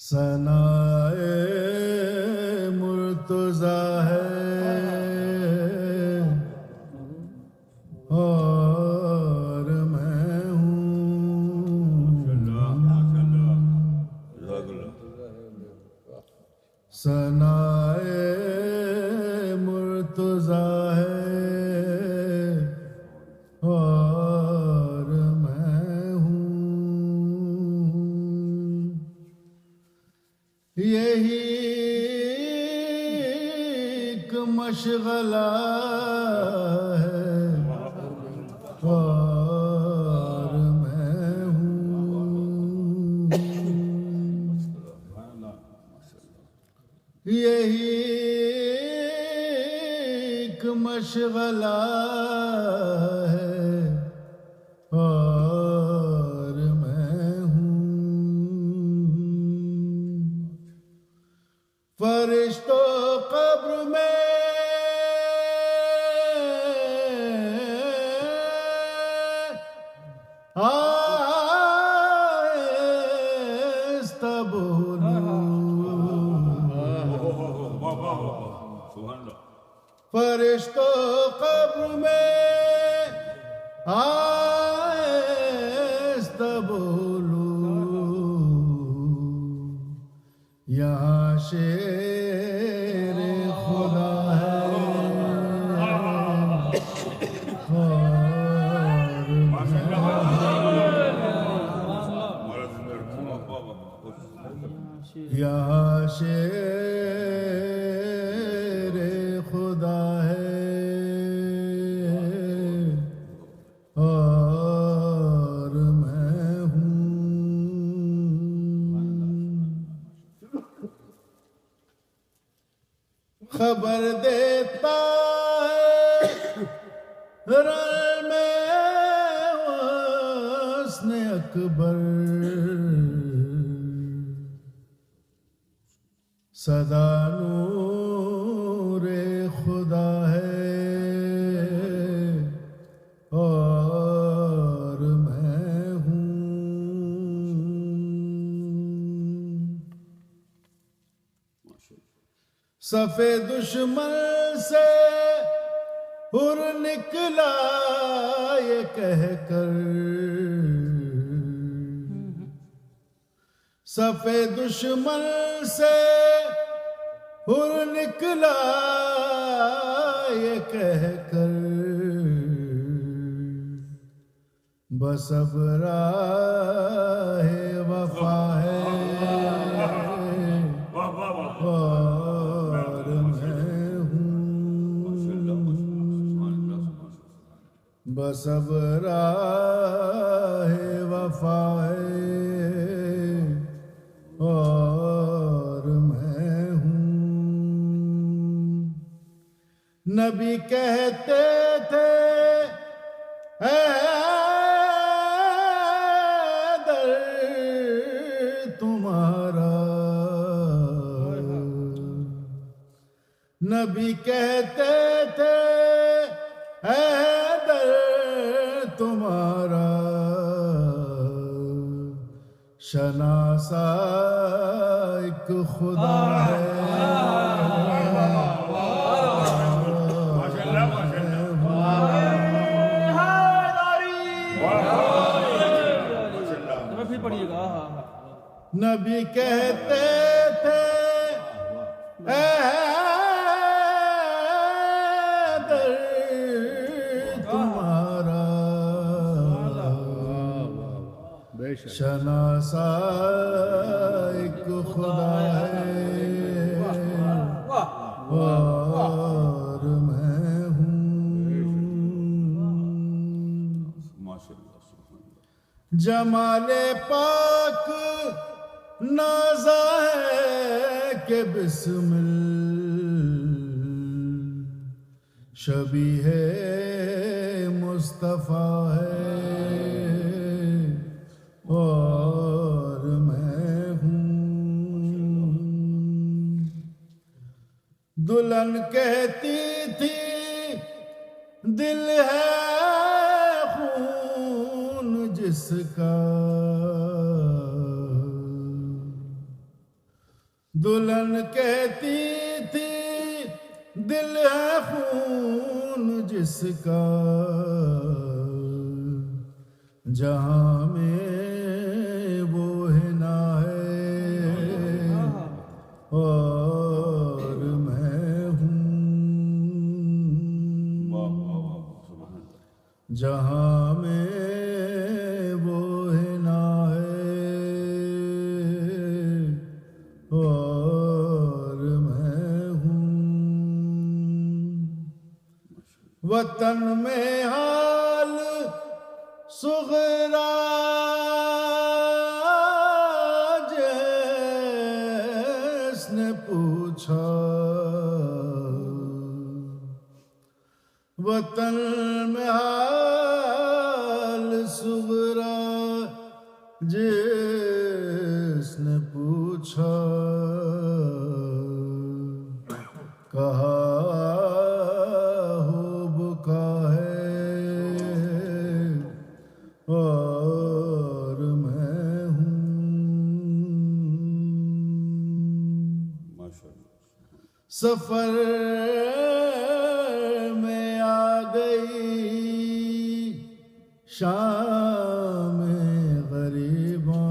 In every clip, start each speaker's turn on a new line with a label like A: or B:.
A: ثنائے مرتضیٰ ہے اور میں ہوں، ثنائے مرتضیٰ ہے اور میں ہوں، یہی ایک مشغلہ ہے اور میں ہوں، یہی ایک مشغلہ ہے اور میں ہوں، فرشتوں قبر میں فرشتوں قبر میں بولو، یہاں شیر خدا ہے یہاں شیر خدا ہے اور میں ہوں، خبر دیتا ہے رن میں حسن اکبر، صدا نور خدا ہے اور میں ہوں، صف دشمن سے ہر نکلا یہ کہہ کر، صف دشمن سے ہر نکلا یہ کہہ کر، بس اب راہ وفا ہے اور میں ہوں، بس اب راہ وفا ہے اور میں ہوں، نبی کہتے تھے اے در تمہارا، نبی کہتے تھے اے در تمہارا، شناسا ایک خدا ہے نبی کہتے تھے اے در تمہارا، شناسا ایک خدا ہے اور میں ہوں، جمال پاک نازا ہے کہ بسمل شبیہ مصطفیٰ ہے اور میں ہوں، دلہن کہتی تھی دل ہے خون جس کا دلہن کہتی تھی دل ہے خون جس کا جہاں میں وہ ہے نہ ہے اور میں ہوں جہاں میں وہ ہے نہ ہے اور میں ہوں وطن میں حال صغرا جس نے پوچھا وطن میں حال صغرا جس نے پوچھا کہا ہو بکا ہے اور میں ہوں سفر میں آ گئی شام غریباں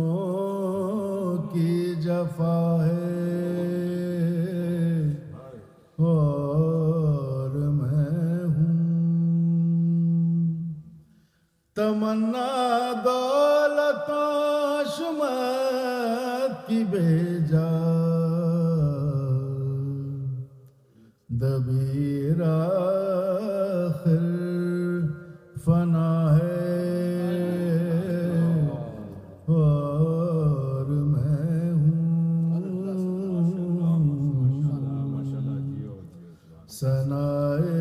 A: لینوں کی جفا ہے اور میں ہوں تمنا دولتوں شمت کی بھیجا دبیر آخر فنا ہے اور میں ہوں ثنائے